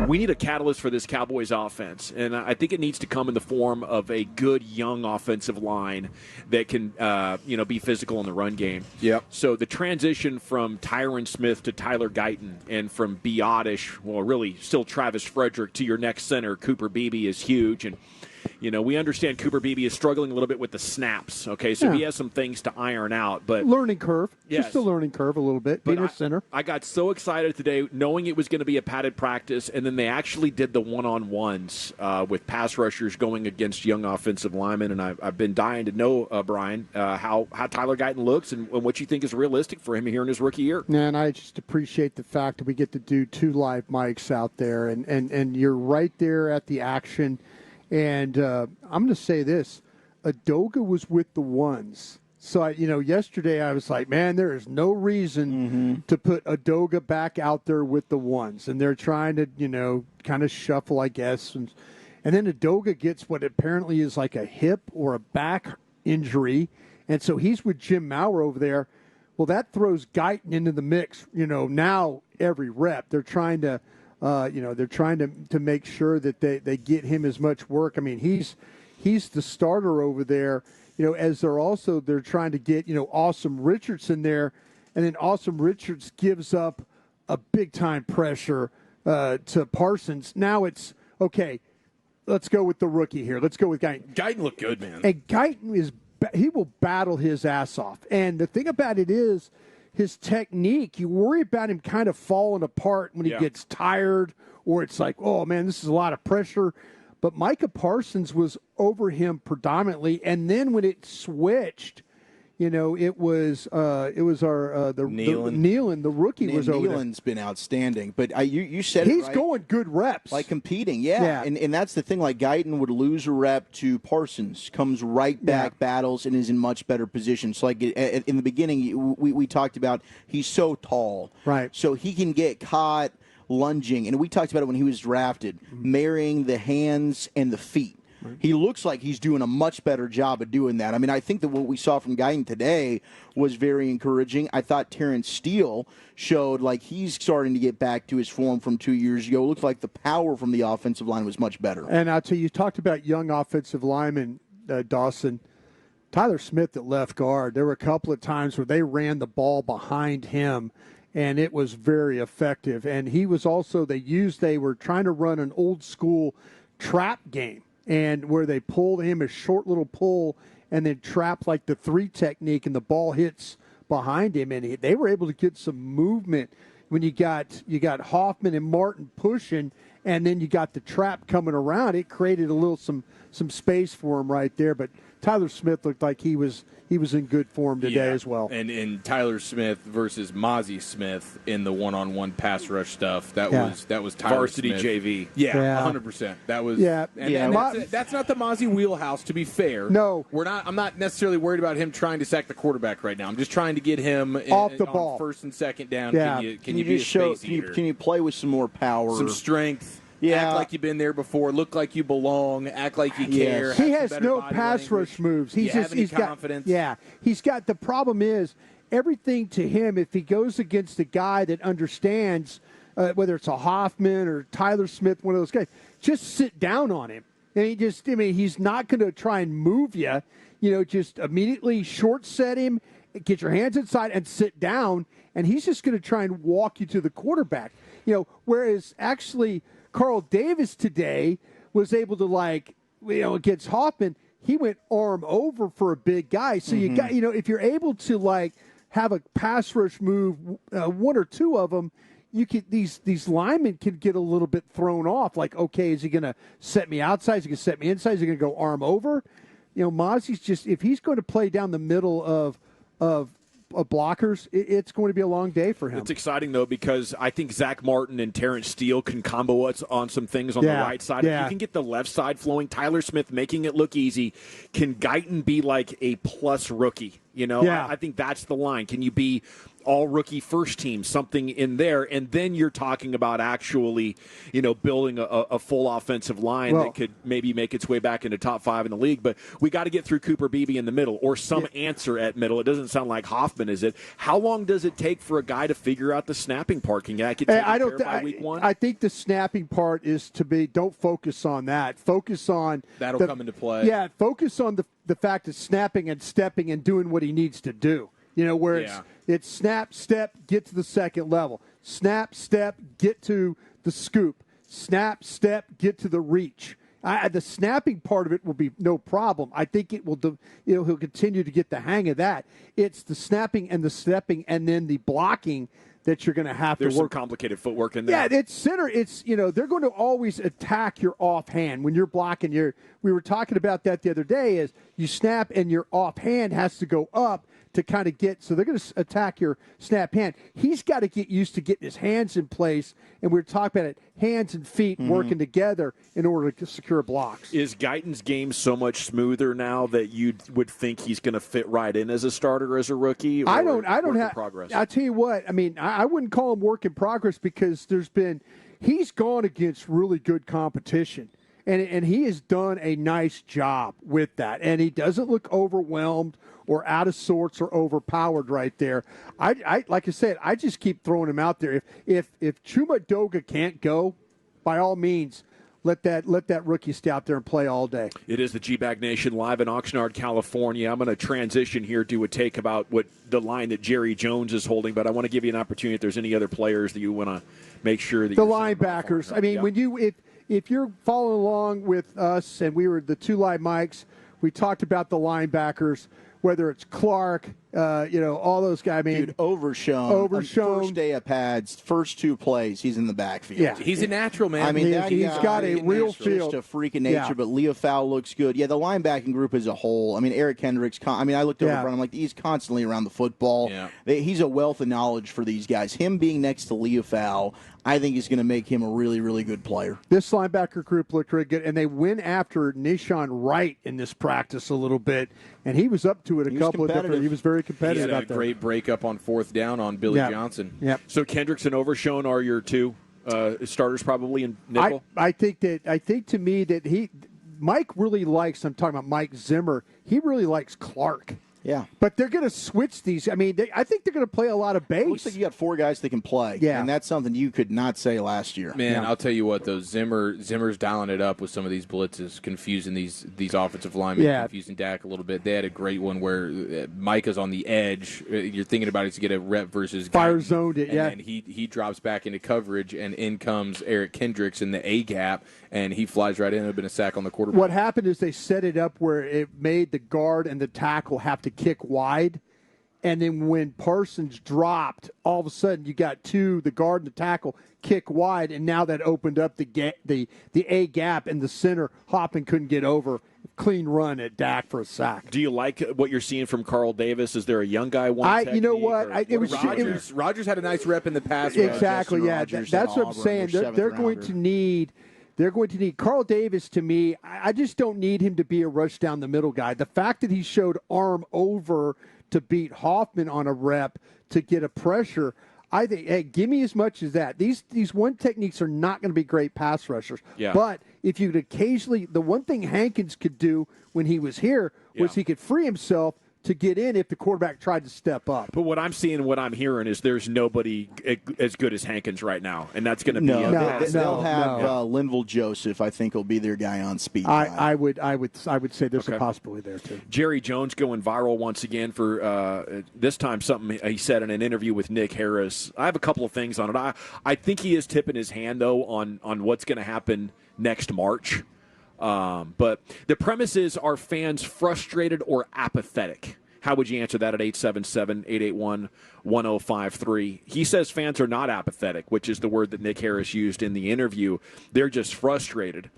we need a catalyst for this Cowboys offense, and I think it needs to come in the form of a good young offensive line that can, be physical in the run game. Yep. So the transition from Tyron Smith to Tyler Guyton, and from Biotish, well, really still Travis Frederick, to your next center, Cooper Beebe, is huge. And we understand Cooper Beebe is struggling a little bit with the snaps, okay? So he has some things to iron out. But learning curve. Yes. Just a learning curve a little bit, being a center. I got so excited today knowing it was going to be a padded practice, and then they actually did the one-on-ones with pass rushers going against young offensive linemen. And I've been dying to know, Brian, how Tyler Guyton looks and what you think is realistic for him here in his rookie year. And I just appreciate the fact that we get to do 2 live mics out there, and you're right there at the action. And I'm going to say this. Adoga was with the ones. So, yesterday I was like, man, there is no reason to put Adoga back out there with the ones. And they're trying to, kind of shuffle, I guess. And then Adoga gets what apparently is like a hip or a back injury. And so he's with Jim Maurer over there. Well, that throws Guyton into the mix, now every rep. They're trying to to make sure that they get him as much work. I mean, he's the starter over there, as they're trying to get, Awesome Richardson there. And then Awesome Richards gives up a big-time pressure to Parsons. Now it's, okay, let's go with the rookie here. Let's go with Guyton. Guyton looked good, man. And Guyton he will battle his ass off. And the thing about it is, his technique, you worry about him kind of falling apart when he gets tired, or it's like, oh, man, this is a lot of pressure. But Micah Parsons was over him predominantly, and then when it switched, it was our Nealon, the rookie, was over there. Nealon's been outstanding, but you said he's it right. going good reps, like competing, yeah. And that's the thing. Like Guyton would lose a rep to Parsons, comes right back, battles, and is in much better position. So like in the beginning, we talked about he's so tall, right? So he can get caught lunging, and we talked about it when he was drafted, marrying the hands and the feet. Right. He looks like he's doing a much better job of doing that. I mean, I think that what we saw from Guyton today was very encouraging. I thought Terrence Steele showed like he's starting to get back to his form from 2 years ago. It looked like the power from the offensive line was much better. And I'll tell you talked about young offensive linemen, Dawson. Tyler Smith at left guard, there were a couple of times where they ran the ball behind him, and it was very effective. And he was also, they were trying to run an old school trap game, and where they pulled him a short little pull and then trap like the 3 technique, and the ball hits behind him. And they were able to get some movement when you got Hoffman and Martin pushing, and then you got the trap coming around. It created a little some space for him right there. But Tyler Smith looked like he was in good form today as well. And Tyler Smith versus Mozzie Smith in the one-on-one pass rush stuff. That was Tyler Varsity Smith. JV. Yeah, 100%. That was And that's not the Mozzie wheelhouse, to be fair. No. I'm not necessarily worried about him trying to sack the quarterback right now. I'm just trying to get him off the ball. On first and second down. Yeah. Can you be a space eater? Can you play with some more power? Some strength. Yeah. Act like you've been there before. Look like you belong. Act like you care. He has no pass rush moves. He's confidence. He's got. The problem is everything to him. If he goes against a guy that understands, whether it's a Hoffman or Tyler Smith, one of those guys, just sit down on him. And he's not going to try and move you. Just immediately short set him, get your hands inside, and sit down. And he's just going to try and walk you to the quarterback. Whereas actually Carl Davis today was able to, against Hoffman, he went arm over for a big guy. So you got, if you're able to have a pass rush move, 1 or 2 of them, you can these linemen can get a little bit thrown off. Like, okay, is he going to set me outside? Is he going to set me inside? Is he going to go arm over? Mozzie's just, if he's going to play down the middle of blockers, it's going to be a long day for him. It's exciting, though, because I think Zach Martin and Terrence Steele can combo us on some things on the right side. If you can get the left side flowing, Tyler Smith making it look easy, can Guyton be like a plus rookie? I think that's the line. Can you be all-rookie first team, something in there, and then you're talking about actually, building a full offensive line that could maybe make its way back into top 5 in the league. But we got to get through Cooper Beebe in the middle, or some answer at middle. It doesn't sound like Hoffman, is it? How long does it take for a guy to figure out the snapping part? Can I get taken care of by week 1? I think the snapping part is don't focus on that. Focus on that'll come into play. Yeah, focus on the fact of snapping and stepping and doing what he needs to do. Where it's snap, step, get to the second level. Snap, step, get to the scoop. Snap, step, get to the reach. The snapping part of it will be no problem. I think he'll continue to get the hang of that. It's the snapping and the stepping and then the blocking that you're going to have There's to work. Some complicated footwork in there. Yeah, it's center. It's they're going to always attack your offhand when you're blocking. We were talking about that the other day. Is you snap and your offhand has to go up to kind of get. So they're going to attack your snap hand. He's got to get used to getting his hands in place. And we were talking about it, hands and feet working together in order to secure blocks. Is Guyton's game so much smoother now that you would think he's going to fit right in as a starter as a rookie? Or I don't have progress? I'll tell you what. I mean, I wouldn't call him work in progress because he's gone against really good competition. And he has done a nice job with that. And he doesn't look overwhelmed or out of sorts or overpowered right there. I like I said, I just keep throwing him out there. If Chuma Doga can't go, by all means, let that rookie stay out there and play all day. It is the GBag Nation live in Oxnard, California. I'm going to transition here to a take about what the line that Jerry Jones is holding, but I want to give you an opportunity if there's any other players that you want to make sure that the linebackers. I mean, when if you're following along with us, and we were the two live mics, we talked about the linebackers, whether it's Clark, all those guys. I mean, dude, Overshown. First day of pads, first 2 plays, he's in the backfield. Yeah, he's a natural, man. I mean, he's got a real feel. Just a freak of nature. Yeah. But Leo Fowl looks good. Yeah, the linebacking group as a whole. I mean, Eric Kendricks. I looked over front. I'm like, he's constantly around the football. Yeah. He's a wealth of knowledge for these guys. Him being next to Leo Fowl, I think is going to make him a really, really good player. This linebacker group looked really good, and they went after Nahshon Wright in this practice a little bit, and he was up to it a couple of different. He was very competitive. He had a great breakup on 4th down on Billy Johnson. Yep. So Kendricks and Overshown are your 2 starters probably in nickel? I think to me that Mike really likes, I'm talking about Mike Zimmer, he really likes Clark. Yeah. But they're going to switch these. I mean, I think they're going to play a lot of base. It looks like you got 4 guys that can play. Yeah. And that's something you could not say last year. Man, I'll tell you what, though, Zimmer's dialing it up with some of these blitzes, confusing these offensive linemen, confusing Dak a little bit. They had a great one where Micah's on the edge. You're thinking about it to get a rep versus fire zoned it, and he drops back into coverage, and in comes Eric Kendricks in the A gap, and he flies right in. It would have been a sack on the quarterback. What happened is they set it up where it made the guard and the tackle have to kick wide. And then when Parsons dropped, all of a sudden you got the guard and the tackle kick wide, and now that opened up the A gap in the center. Hoppin couldn't get over. Clean run at Dak for a sack. Do you like what you're seeing from Carl Davis? Is there a young guy? You know what? Rodgers had a nice rep in the pass. Exactly. Yeah, that's what I'm saying. They're going to need. They're going to need Carl Davis. To me, I just don't need him to be a rush down the middle guy. The fact that he showed arm over to beat Hoffman on a rep to get a pressure, I think, hey, give me as much as that. These one techniques are not going to be great pass rushers. Yeah. But if you could occasionally, the one thing Hankins could do when he was here was he could free himself to get in if the quarterback tried to step up. But what I'm seeing and what I'm hearing is there's nobody as good as Hankins right now, and that's going to be they'll have Linville Joseph. I think will be their guy on speed. I would say there's a possibility there too. Jerry Jones going viral once again for this time something he said in an interview with Nick Harris. I have a couple of things on it. I think he is tipping his hand though on what's going to happen next March. But the premise is, are fans frustrated or apathetic? How would you answer that at 877-881-1053? He says fans are not apathetic, which is the word that Nick Harris used in the interview. They're just frustrated.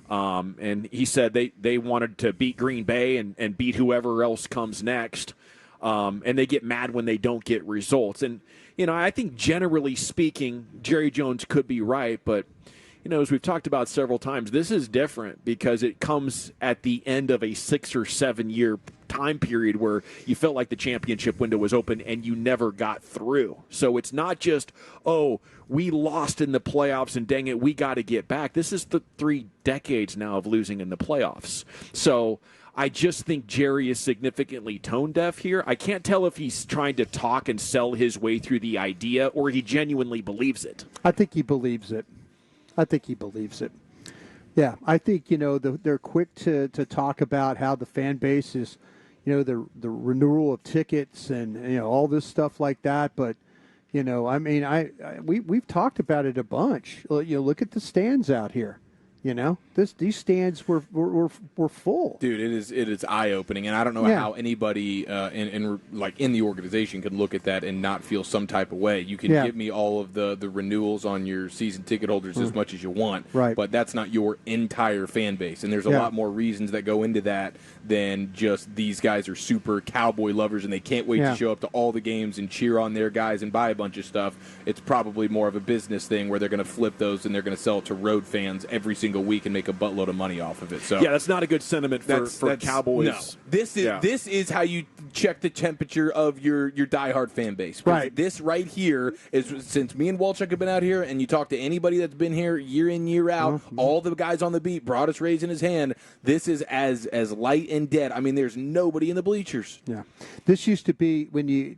And he said they wanted to beat Green Bay and beat whoever else comes next. And they get mad when they don't get results. And, I think generally speaking, Jerry Jones could be right, but as we've talked about several times, this is different because it comes at the end of a 6 or 7 year time period where you felt like the championship window was open and you never got through. So it's not just, oh, we lost in the playoffs and dang it, we got to get back. This is the 3 decades now of losing in the playoffs. So I just think Jerry is significantly tone deaf here. I can't tell if he's trying to talk and sell his way through the idea or he genuinely believes it. I think he believes it. Yeah, I think, they're quick to talk about how the fan base is, the renewal of tickets and, all this stuff like that. But, we've talked about it a bunch. Look at the stands out here. These stands were full. Dude, it is eye opening, and I don't know how anybody in the organization could look at that and not feel some type of way. You can give me all of the renewals on your season ticket holders as much as you want, right? But that's not your entire fan base, and there's a lot more reasons that go into that than just these guys are super Cowboy lovers and they can't wait to show up to all the games and cheer on their guys and buy a bunch of stuff. It's probably more of a business thing where they're going to flip those and they're going to sell it to road fans every single week and make a buttload of money off of it. So that's not a good sentiment for Cowboys. No. This is how you check the temperature of your diehard fan base. Right. This right here is, since me and Walchuk have been out here and you talk to anybody that's been here year in, year out, all the guys on the beat, Broadus raising his hand, this is as light and dead. I mean, there's nobody in the bleachers. Yeah. This used to be when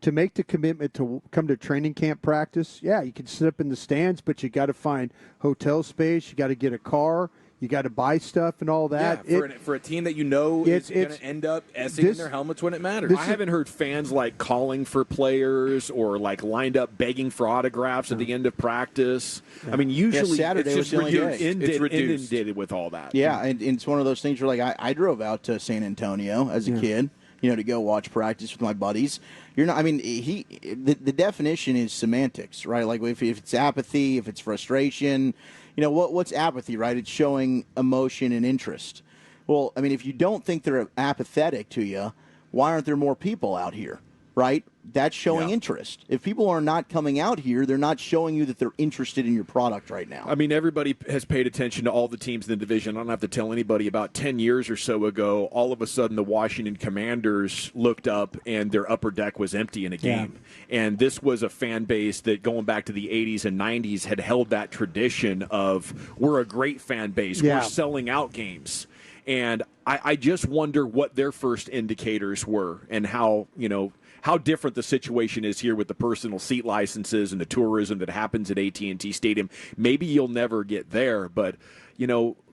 to make the commitment to come to training camp practice, you can sit up in the stands, but you got to find hotel space. You got to get a car. You got to buy stuff and all that. Yeah, for a team that is going to end up S-ing in their helmets when it matters. I haven't heard fans calling for players or lined up begging for autographs at the end of practice. I mean, usually Saturday it's just was the only day. inundated with all that. Yeah, and it's one of those things where I drove out to San Antonio as a kid, to go watch practice with my buddies. You're not. I mean, the definition is semantics, right? Like if it's apathy, if it's frustration, what's apathy, right? It's showing emotion and interest. Well, I mean, if you don't think they're apathetic to you, why aren't there more people out here, right? That's showing interest. If people are not coming out here, they're not showing you that they're interested in your product right now. I mean, everybody has paid attention to all the teams in the division. I don't have to tell anybody. About 10 years or so ago, all of a sudden the Washington Commanders looked up and their upper deck was empty in a game. And this was a fan base that, going back to the 80s and 90s, had held that tradition of, we're a great fan base. We're selling out games. And I just wonder what their first indicators were and how different the situation is here with the personal seat licenses and the tourism that happens at AT&T Stadium. Maybe you'll never get there, but,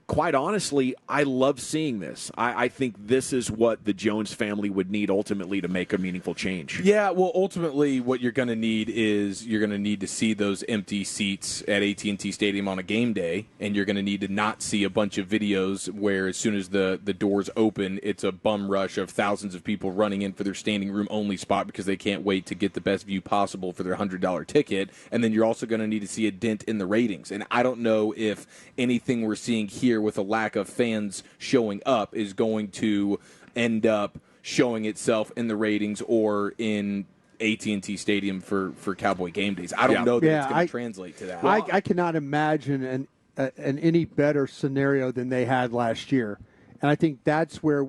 quite honestly, I love seeing this. I think this is what the Jones family would need ultimately to make a meaningful change. Yeah, well, ultimately what you're going to need is you're going to need to see those empty seats at AT&T Stadium on a game day, and you're going to need to not see a bunch of videos where as soon as the doors open, it's a bum rush of thousands of people running in for their standing room only spot because they can't wait to get the best view possible for their $100 ticket. And then you're also going to need to see a dent in the ratings. And I don't know if anything we're seeing here with a lack of fans showing up is going to end up showing itself in the ratings or in AT&T Stadium for Cowboy game days. I don't know that it's going to translate to that. I cannot imagine an any better scenario than they had last year. And I think that's where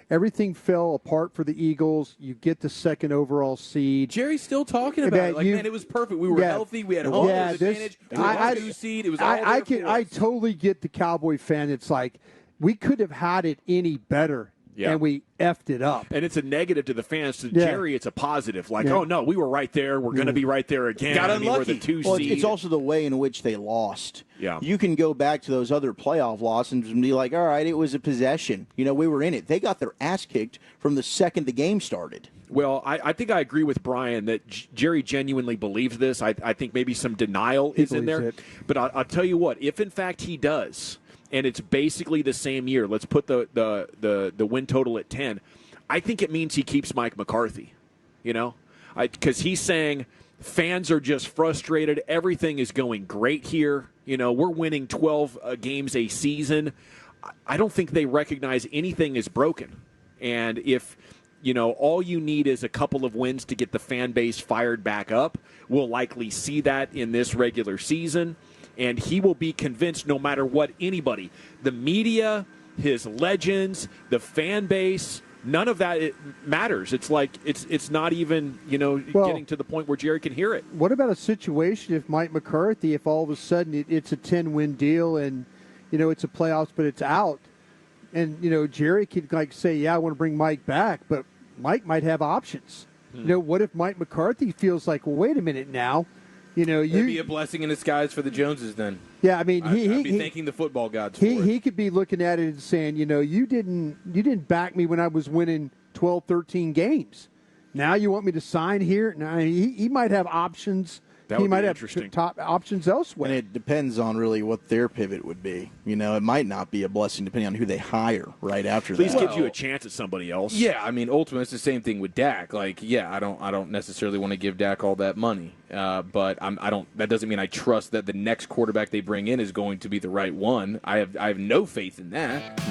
everything fell apart for the Eagles. You get the second overall seed. Jerry's still talking about it. Man, it was perfect. We were healthy. We had home advantage. Seed. It was all I totally get the Cowboy fan. It's like we could have had it any better. Yeah. And we effed it up. And it's a negative to the fans. To Jerry, it's a positive. Oh, no, we were right there. We're going to be right there again. Got unlucky. We're the 2 seed. It's also the way in which they lost. Yeah. You can go back to those other playoff losses and be like, all right, it was a possession. We were in it. They got their ass kicked from the second the game started. Well, I think I agree with Brian that Jerry genuinely believes this. I think maybe some denial is in there. But I'll tell you what, if in fact he does, and it's basically the same year, let's put the win total at 10, I think it means he keeps Mike McCarthy, because he's saying fans are just frustrated. Everything is going great here. We're winning 12 games a season. I don't think they recognize anything is broken. And if all you need is a couple of wins to get the fan base fired back up, we'll likely see that in this regular season. and he will be convinced no matter what anybody, the media, his legends, the fan base, none of that matters. It's like it's not even getting to the point where Jerry can hear it. What about a situation if Mike McCarthy, if all of a sudden it's a 10-win deal and it's a playoffs but it's out, and Jerry could say, yeah, I want to bring Mike back, but Mike might have options. What if Mike McCarthy feels like, well, wait a minute now, it'd be a blessing in disguise for the Joneses then. Yeah, I mean, I'd be thanking the football gods for it. He could be looking at it and saying, you didn't back me when I was winning 12, 13 games. Now you want me to sign here? Now he might have options. He might have top options elsewhere. And it depends on really what their pivot would be. It might not be a blessing depending on who they hire right after At least that. gives you a chance at somebody else. Yeah, I mean, ultimately, it's the same thing with Dak. Like, yeah, I don't necessarily want to give Dak all that money, but I don't. That doesn't mean I trust that the next quarterback they bring in is going to be the right one. I have no faith in that.